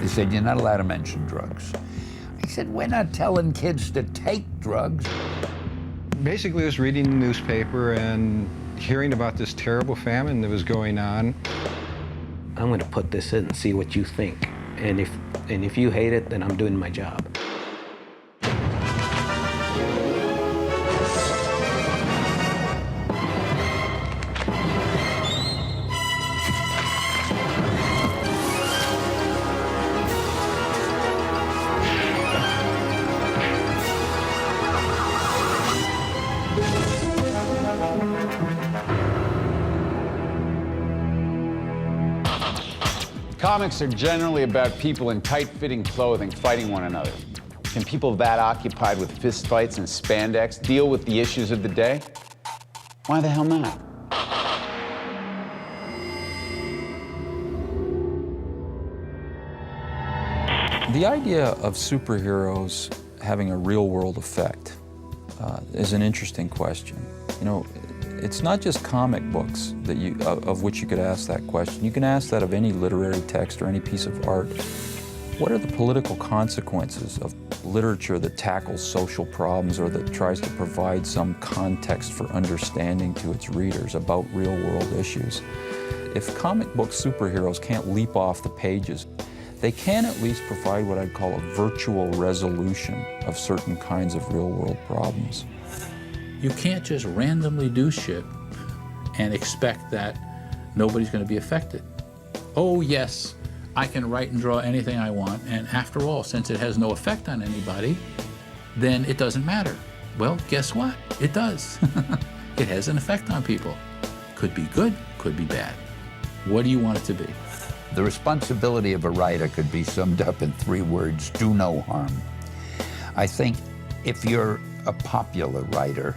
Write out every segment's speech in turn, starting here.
They said, you're not allowed to mention drugs. I said, we're not telling kids to take drugs. Basically, I was reading the newspaper and hearing about this terrible famine that was going on. I'm going to put this in and see what you think. And if you hate it, then I'm doing my job. Comics are generally about people in tight-fitting clothing fighting one another. Can people that occupied with fistfights and spandex deal with the issues of the day? Why the hell not? The idea of superheroes having a real-world effect is an interesting question. You know, it's not just comic books that of which you could ask that question. You can ask that of any literary text or any piece of art. What are the political consequences of literature that tackles social problems or that tries to provide some context for understanding to its readers about real-world issues? If comic book superheroes can't leap off the pages, they can at least provide what I'd call a virtual resolution of certain kinds of real-world problems. You can't just randomly do shit and expect that nobody's going to be affected. Oh yes, I can write and draw anything I want, and after all, since it has no effect on anybody, then it doesn't matter. Well, guess what? It does. It has an effect on people. Could be good, could be bad. What do you want it to be? The responsibility of a writer could be summed up in 3 words: do no harm. I think if you're a popular writer,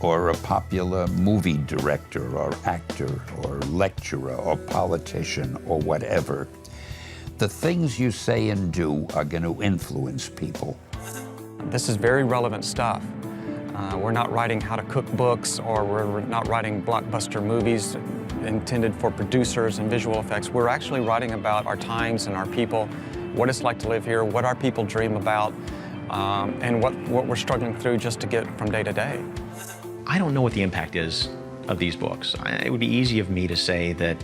or a popular movie director, or actor, or lecturer, or politician, or whatever, the things you say and do are going to influence people. This is very relevant stuff. We're not writing how to cook books, or we're not writing blockbuster movies intended for producers and visual effects. We're actually writing about our times and our people, what it's like to live here, what our people dream about, and what we're struggling through just to get from day to day. I don't know what the impact is of these books. It would be easy of me to say that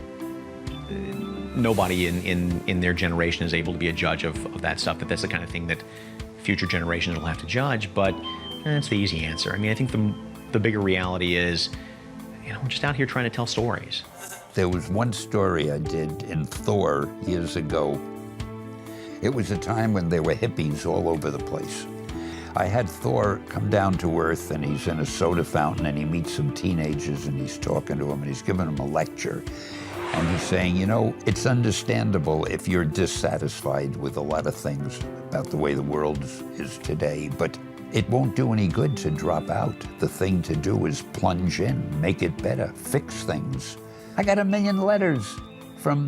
nobody in their generation is able to be a judge of that stuff, that that's the kind of thing that future generations will have to judge, but that's the easy answer. I mean, I think the bigger reality is, you know, we're just out here trying to tell stories. There was one story I did in Thor years ago. It was a time when there were hippies all over the place. I had Thor come down to Earth, and he's in a soda fountain, and he meets some teenagers, and he's talking to them, and he's giving them a lecture. And he's saying, you know, it's understandable if you're dissatisfied with a lot of things about the way the world is today, but it won't do any good to drop out. The thing to do is plunge in, make it better, fix things. I got 1 million letters from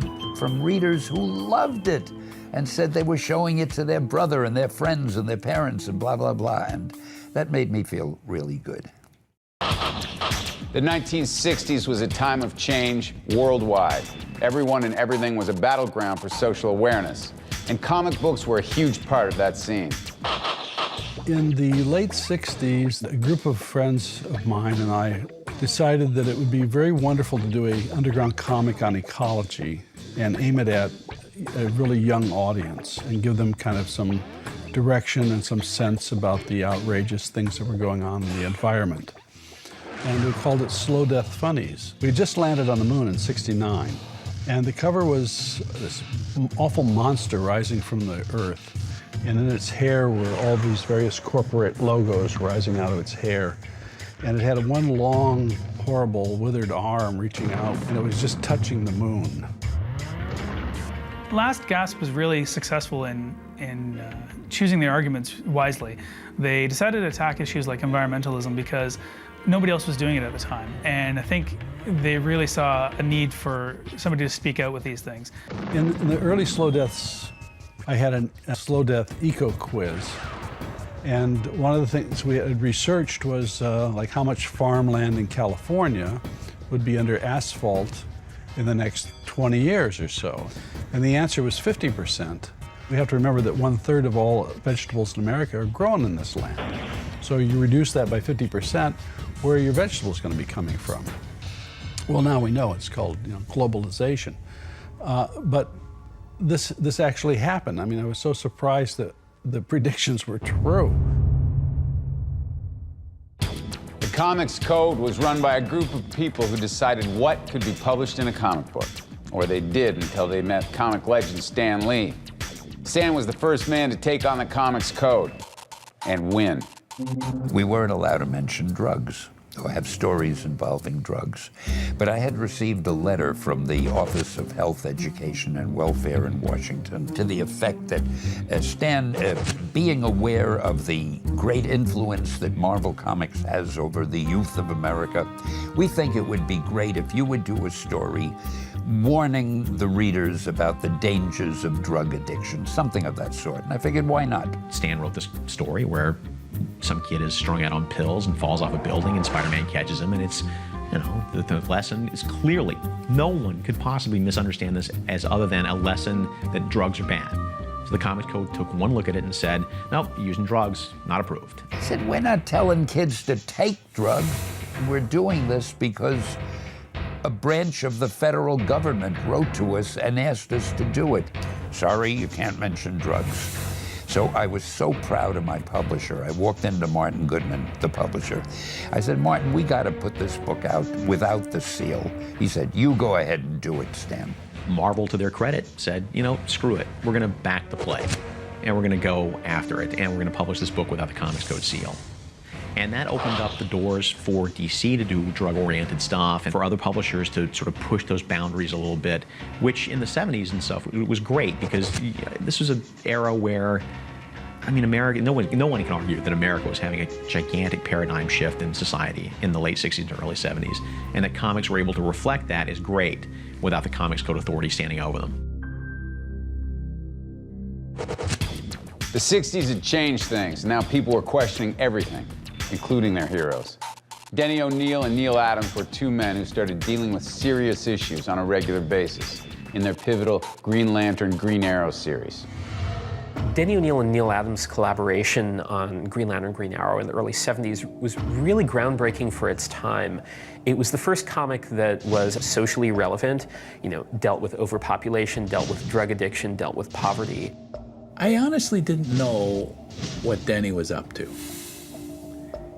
readers who loved it and said they were showing it to their brother and their friends and their parents and blah, blah, blah. And that made me feel really good. The 1960s was a time of change worldwide. Everyone and everything was a battleground for social awareness. And comic books were a huge part of that scene. In the late 60s, a group of friends of mine and I decided that it would be very wonderful to do an underground comic on ecology and aim it at a really young audience and give them kind of some direction and some sense about the outrageous things that were going on in the environment. And we called it Slow Death Funnies. We just landed on the moon in '69, and the cover was this awful monster rising from the Earth. And in its hair were all these various corporate logos rising out of its hair. And it had one long, horrible, withered arm reaching out, and it was just touching the moon. Last Gasp was really successful in choosing their arguments wisely. They decided to attack issues like environmentalism because nobody else was doing it at the time. And I think they really saw a need for somebody to speak out with these things. In the early Slow Deaths, I had a Slow Death eco quiz. And one of the things we had researched was like how much farmland in California would be under asphalt in the next 20 years or so. And the answer was 50%. We have to remember that 1/3 of all vegetables in America are grown in this land. So you reduce that by 50%, where are your vegetables going to be coming from? Well, now we know it's called globalization. But this actually happened. I mean, I was so surprised that the predictions were true. The Comics Code was run by a group of people who decided what could be published in a comic book. Or they did until they met comic legend Stan Lee. Stan was the first man to take on the Comics Code and win. We weren't allowed to mention drugs or have stories involving drugs. But I had received a letter from the Office of Health, Education, and Welfare in Washington to the effect that Stan, being aware of the great influence that Marvel Comics has over the youth of America, we think it would be great if you would do a story warning the readers about the dangers of drug addiction, something of that sort. And I figured, why not? Stan wrote this story where some kid is strung out on pills and falls off a building, and Spider-Man catches him, and it's, the lesson is clearly, no one could possibly misunderstand this as other than a lesson that drugs are bad. So the Comics Code took one look at it and said, nope, using drugs, not approved. I said, we're not telling kids to take drugs. We're doing this because a branch of the federal government wrote to us and asked us to do it. Sorry, you can't mention drugs. So I was so proud of my publisher. I walked into Martin Goodman, the publisher. I said, Martin, we got to put this book out without the seal. He said, you go ahead and do it, Stan. Marvel, to their credit, said, screw it. We're going to back the play, and we're going to go after it, and we're going to publish this book without the Comics Code seal. And that opened up the doors for DC to do drug-oriented stuff and for other publishers to sort of push those boundaries a little bit, which in the 70s and stuff, it was great because this was an era where, America, no one can argue that America was having a gigantic paradigm shift in society in the late 60s and early 70s, and that comics were able to reflect that is great without the Comics Code Authority standing over them. The 60s had changed things, and now people were questioning everything, including their heroes. Denny O'Neil and Neil Adams were two men who started dealing with serious issues on a regular basis in their pivotal Green Lantern, Green Arrow series. Denny O'Neil and Neil Adams' collaboration on Green Lantern, Green Arrow in the early 70s was really groundbreaking for its time. It was the first comic that was socially relevant, dealt with overpopulation, dealt with drug addiction, dealt with poverty. I honestly didn't know what Denny was up to.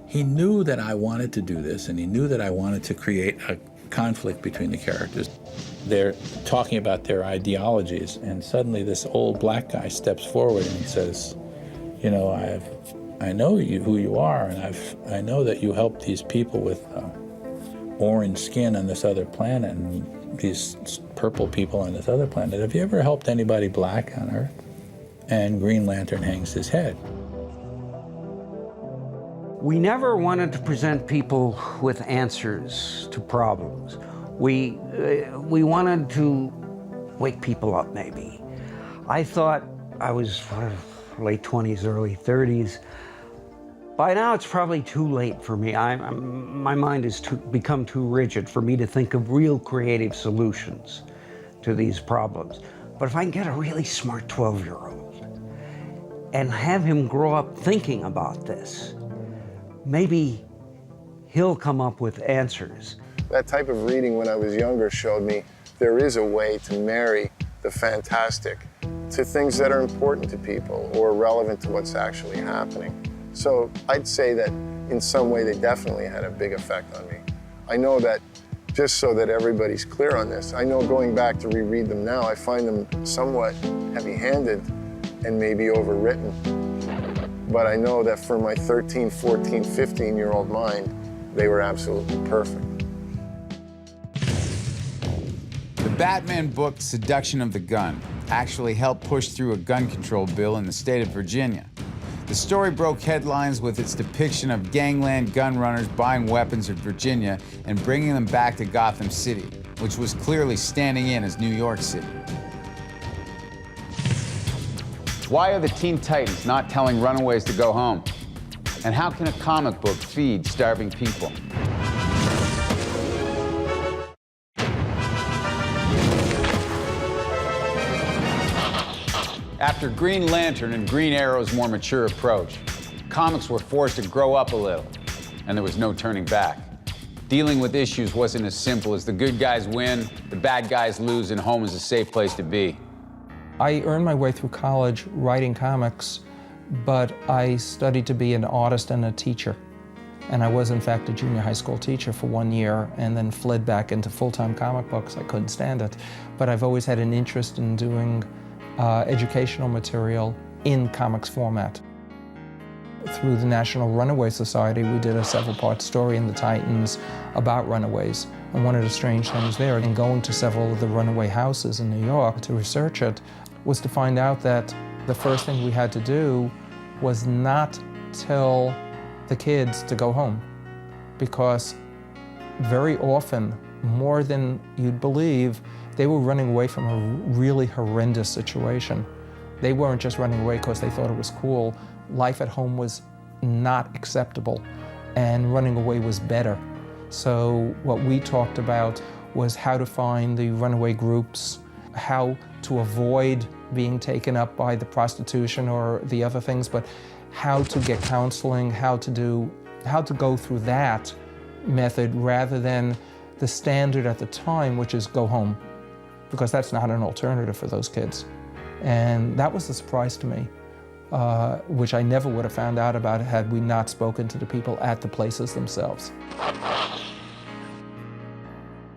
He knew that I wanted to do this, and he knew that I wanted to create a conflict between the characters. They're talking about their ideologies, and suddenly this old black guy steps forward and he says, I know who you are, and I know that you helped these people with orange skin on this other planet and these purple people on this other planet. Have you ever helped anybody black on Earth? And Green Lantern hangs his head. We never wanted to present people with answers to problems. We wanted to wake people up, maybe. I thought I was late 20s, early 30s. By now, it's probably too late for me. My mind has become too rigid for me to think of real creative solutions to these problems. But if I can get a really smart 12-year-old and have him grow up thinking about this, maybe he'll come up with answers. That type of reading when I was younger showed me there is a way to marry the fantastic to things that are important to people or relevant to what's actually happening. So I'd say that in some way they definitely had a big effect on me. I know that, just so that everybody's clear on this, I know going back to reread them now, I find them somewhat heavy-handed and maybe overwritten. But I know that for my 13, 14, 15-year-old mind, they were absolutely perfect. The Batman book, Seduction of the Gun, actually helped push through a gun control bill in the state of Virginia. The story broke headlines with its depiction of gangland gun runners buying weapons in Virginia and bringing them back to Gotham City, which was clearly standing in as New York City. Why are the Teen Titans not telling runaways to go home? And how can a comic book feed starving people? After Green Lantern and Green Arrow's more mature approach, comics were forced to grow up a little, and there was no turning back. Dealing with issues wasn't as simple as the good guys win, the bad guys lose, and home is a safe place to be. I earned my way through college writing comics, but I studied to be an artist and a teacher. And I was, in fact, a junior high school teacher for 1 year and then fled back into full-time comic books. I couldn't stand it. But I've always had an interest in doing educational material in comics format. Through the National Runaway Society, we did a several-part story in the Titans about runaways. And one of the strange things there, in going to several of the runaway houses in New York to research it, was to find out that the first thing we had to do was not tell the kids to go home. Because very often, more than you'd believe, they were running away from a really horrendous situation. They weren't just running away because they thought it was cool. Life at home was not acceptable, and running away was better. So what we talked about was how to find the runaway groups, how to avoid being taken up by the prostitution or the other things, but how to get counseling, how to go through that method rather than the standard at the time, which is go home, because that's not an alternative for those kids. And that was a surprise to me. Which I never would have found out about had we not spoken to the people at the places themselves.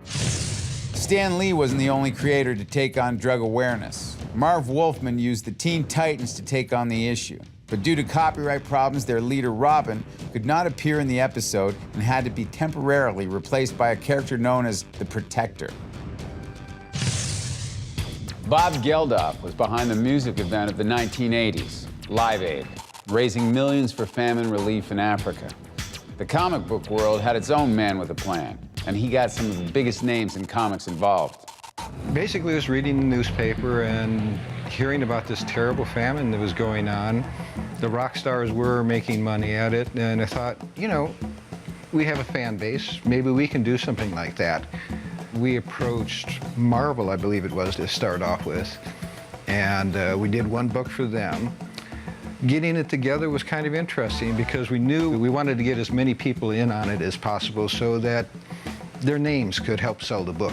Stan Lee wasn't the only creator to take on drug awareness. Marv Wolfman used the Teen Titans to take on the issue. But due to copyright problems, their leader, Robin, could not appear in the episode and had to be temporarily replaced by a character known as the Protector. Bob Geldof was behind the music event of the 1980s. Live Aid, raising millions for famine relief in Africa. The comic book world had its own man with a plan, and he got some of the biggest names in comics involved. Basically, I was reading the newspaper and hearing about this terrible famine that was going on. The rock stars were making money at it, and I thought, you know, we have a fan base, maybe we can do something like that. We approached Marvel, I believe it was, to start off with, and we did one book for them. Getting it together was kind of interesting because we knew we wanted to get as many people in on it as possible so that their names could help sell the book.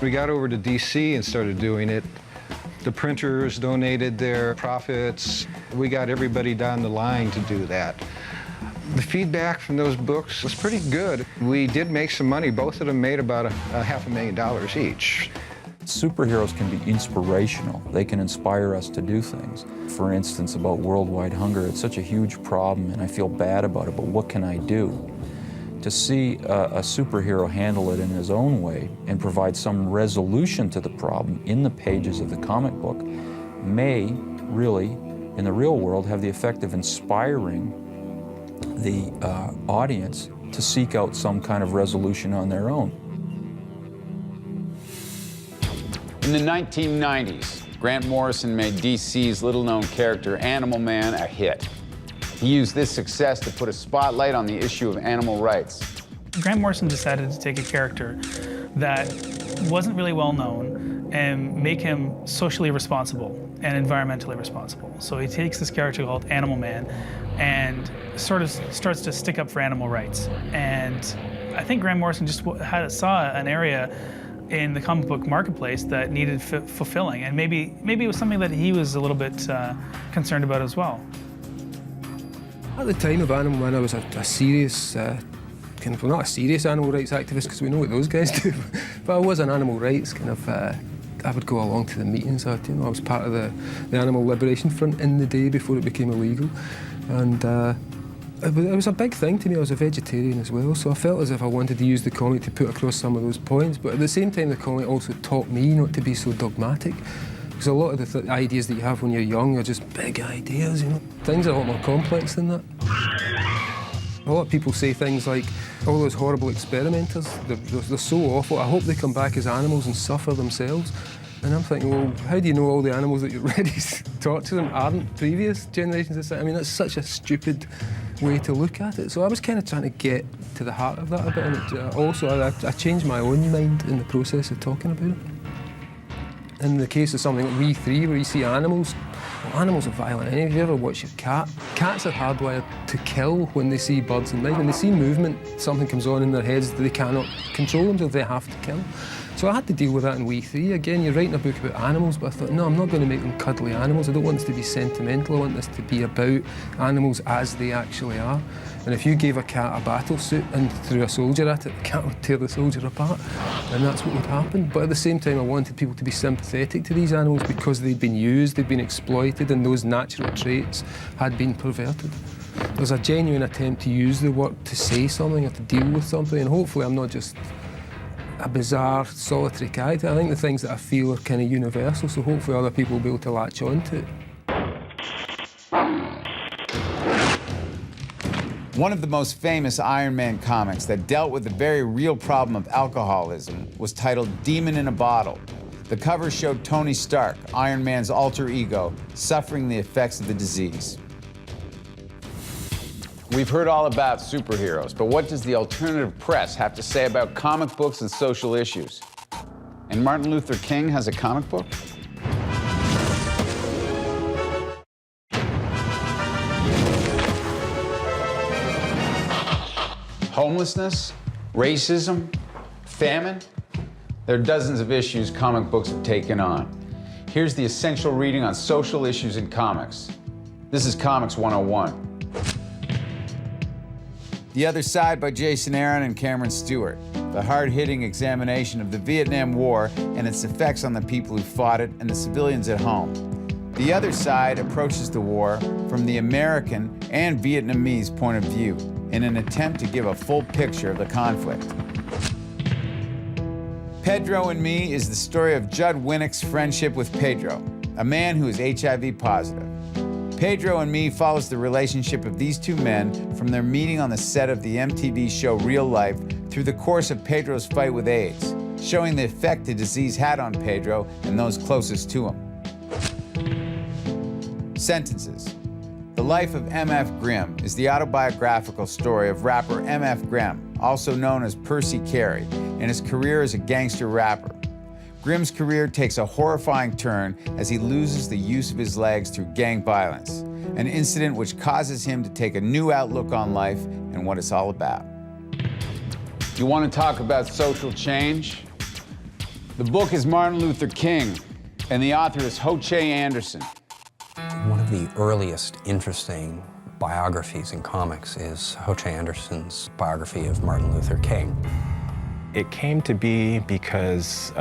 We got over to DC and started doing it. The printers donated their profits. We got everybody down the line to do that. The feedback from those books was pretty good. We did make some money. Both of them made about $500,000 each. Superheroes can be inspirational. They can inspire us to do things. For instance, about worldwide hunger, it's such a huge problem and I feel bad about it, but what can I do? To see a superhero handle it in his own way and provide some resolution to the problem in the pages of the comic book may really, in the real world, have the effect of inspiring the audience to seek out some kind of resolution on their own. In the 1990s, Grant Morrison made DC's little-known character Animal Man a hit. He used this success to put a spotlight on the issue of animal rights. Grant Morrison decided to take a character that wasn't really well known and make him socially responsible and environmentally responsible. So he takes this character called Animal Man and sort of starts to stick up for animal rights. And I think Grant Morrison just saw an area in the comic book marketplace that needed fulfilling, and maybe it was something that he was a little bit concerned about as well. At the time of Animal Man, I was a serious, kind of, not a serious animal rights activist because we know what those guys do, but I was an animal rights kind of. I would go along to the meetings. I was part of the Animal Liberation Front in the day before it became illegal, and it was a big thing to me. I was a vegetarian as well, so I felt as if I wanted to use the comic to put across some of those points, but at the same time the comic also taught me not to be so dogmatic, because a lot of the ideas that you have when you're young are just big ideas, you know. Things are a lot more complex than that. A lot of people say things like, all those horrible experimenters, they're so awful, I hope they come back as animals and suffer themselves. And I'm thinking, well, how do you know all the animals that you're ready to talk to them aren't previous generations? I mean, that's such a stupid way to look at it. So I was kind of trying to get to the heart of that a bit, and also I changed my own mind in the process of talking about it. In the case of something like We 3, where you see animals, well, animals are violent. Have you ever watched your cat? Cats are hardwired to kill when they see birds and mice. When they see movement, something comes on in their heads that they cannot control them, so they have to kill. So I had to deal with that in We 3. Again, you're writing a book about animals, but I thought, no, I'm not going to make them cuddly animals. I don't want this to be sentimental. I want this to be about animals as they actually are. And if you gave a cat a battle suit and threw a soldier at it, the cat would tear the soldier apart. And that's what would happen. But at the same time, I wanted people to be sympathetic to these animals because they'd been used, they'd been exploited, and those natural traits had been perverted. There's a genuine attempt to use the work to say something or to deal with something, and hopefully I'm not just a bizarre, solitary character. I think the things that I feel are kind of universal, so hopefully other people will be able to latch on to it. One of the most famous Iron Man comics that dealt with the very real problem of alcoholism was titled Demon in a Bottle. The cover showed Tony Stark, Iron Man's alter ego, suffering the effects of the disease. We've heard all about superheroes, but what does the alternative press have to say about comic books and social issues? And Martin Luther King has a comic book? Homelessness, racism, famine. There are dozens of issues comic books have taken on. Here's the essential reading on social issues in comics. This is Comics 101. The Other Side by Jason Aaron and Cameron Stewart. The hard-hitting examination of the Vietnam War and its effects on the people who fought it and the civilians at home. The Other Side approaches the war from the American and Vietnamese point of view in an attempt to give a full picture of the conflict. Pedro and Me is the story of Judd Winnick's friendship with Pedro, a man who is HIV positive. Pedro and Me follows the relationship of these two men from their meeting on the set of the MTV show Real Life through the course of Pedro's fight with AIDS, showing the effect the disease had on Pedro and those closest to him. Sentences. The Life of M.F. Grimm is the autobiographical story of rapper M.F. Grimm, also known as Percy Carey, and his career as a gangster rapper. Grimm's career takes a horrifying turn as he loses the use of his legs through gang violence, an incident which causes him to take a new outlook on life and what it's all about. You want to talk about social change? The book is Martin Luther King, and the author is Ho-Che Anderson. One of the earliest interesting biographies in comics is Ho-Che Anderson's biography of Martin Luther King. It came to be because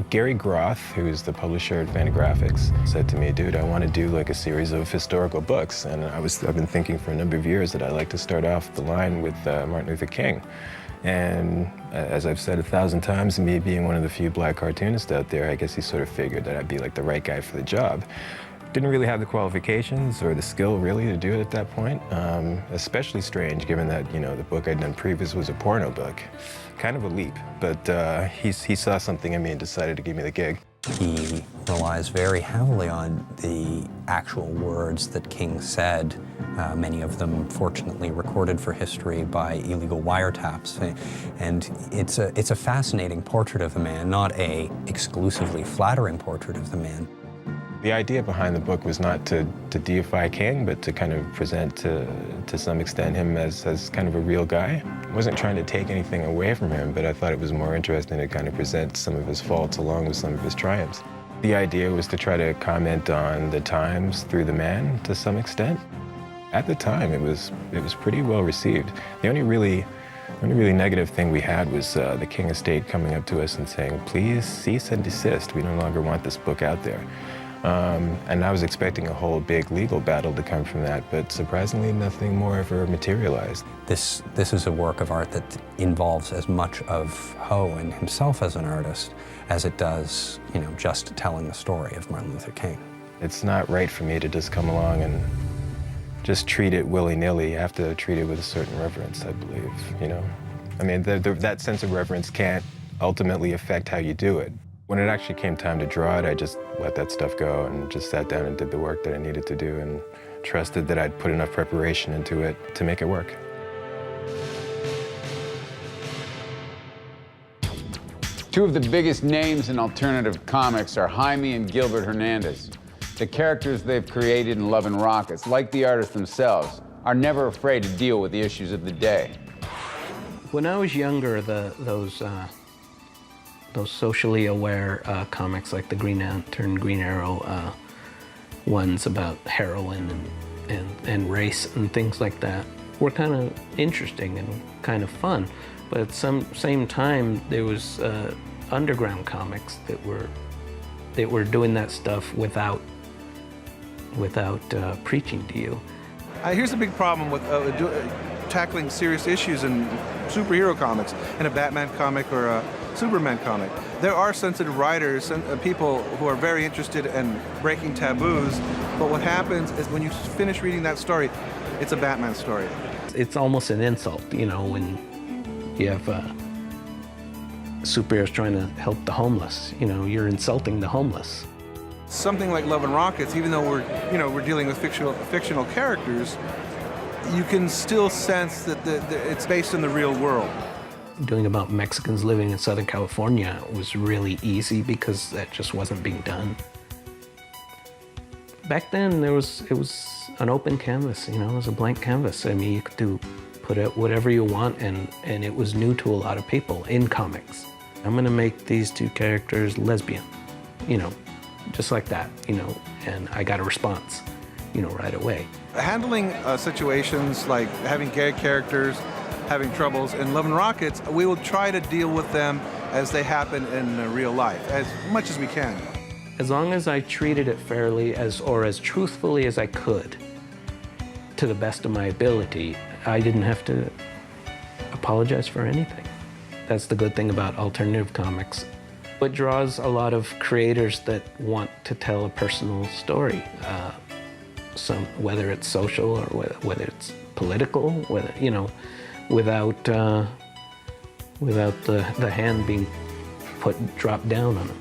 Gary Groth, who's the publisher at Fantagraphics, said to me, dude, I want to do like a series of historical books. And I've been thinking for a number of years that I'd like to start off the line with Martin Luther King. And as I've said 1,000 times, me being one of the few black cartoonists out there, I guess he sort of figured that I'd be like the right guy for the job. Didn't really have the qualifications or the skill really to do it at that point. Especially strange given that, you know, the book I'd done previous was a porno book. Kind of a leap, but he saw something in me and decided to give me the gig. He relies very heavily on the actual words that King said, many of them fortunately recorded for history by illegal wiretaps. And it's a fascinating portrait of the man, not a exclusively flattering portrait of the man. The idea behind the book was not to deify King, but to kind of present to some extent him as kind of a real guy. I wasn't trying to take anything away from him, but I thought it was more interesting to kind of present some of his faults along with some of his triumphs. The idea was to try to comment on the times through the man to some extent. At the time, it was pretty well received. The only really negative thing we had was the King estate coming up to us and saying, please cease and desist. We no longer want this book out there. And I was expecting a whole big legal battle to come from that, but surprisingly, nothing more ever materialized. This is a work of art that involves as much of Ho and himself as an artist as it does, you know, just telling the story of Martin Luther King. It's not right for me to just come along and just treat it willy-nilly. You have to treat it with a certain reverence, I believe, you know? I mean, that sense of reverence can't ultimately affect how you do it. When it actually came time to draw it, I just let that stuff go and just sat down and did the work that I needed to do and trusted that I'd put enough preparation into it to make it work. Two of the biggest names in alternative comics are Jaime and Gilbert Hernandez. The characters they've created in Love and Rockets, like the artists themselves, are never afraid to deal with the issues of the day. When I was younger, those socially aware comics like the Green Lantern, Green Arrow ones about heroin and race and things like that were kind of interesting and kind of fun. But at some same time, there was underground comics that were doing that stuff without preaching to you. Here's a big problem with tackling serious issues in superhero comics, in a Batman comic or a Superman comic. There are sensitive writers and people who are very interested in breaking taboos, but what happens is when you finish reading that story, it's a Batman story. It's almost an insult, you know, when you have superheroes trying to help the homeless. You know, you're insulting the homeless. Something like Love and Rockets, even though we're dealing with fictional characters, you can still sense that it's based in the real world. Doing about Mexicans living in Southern California was really easy because that just wasn't being done. Back then, it was an open canvas, you know, it was a blank canvas. I mean, you could put out whatever you want, and it was new to a lot of people in comics. I'm gonna make these two characters lesbian, you know, just like that, you know, and I got a response, you know, right away. Handling situations like having gay characters, having troubles in Love and Rockets, we will try to deal with them as they happen in real life, as much as we can. As long as I treated it fairly or as truthfully as I could, to the best of my ability, I didn't have to apologize for anything. That's the good thing about alternative comics. It draws a lot of creators that want to tell a personal story, whether it's social or whether it's political, whether, you know, without the hand being dropped down on them.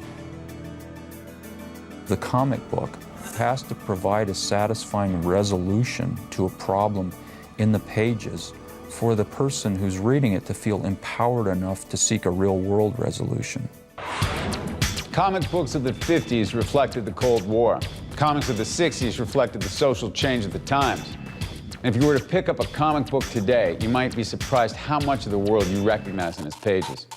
The comic book has to provide a satisfying resolution to a problem in the pages for the person who's reading it to feel empowered enough to seek a real-world resolution. Comic books of the 50s reflected the Cold War. Comics of the 60s reflected the social change of the times. And if you were to pick up a comic book today, you might be surprised how much of the world you recognize in its pages.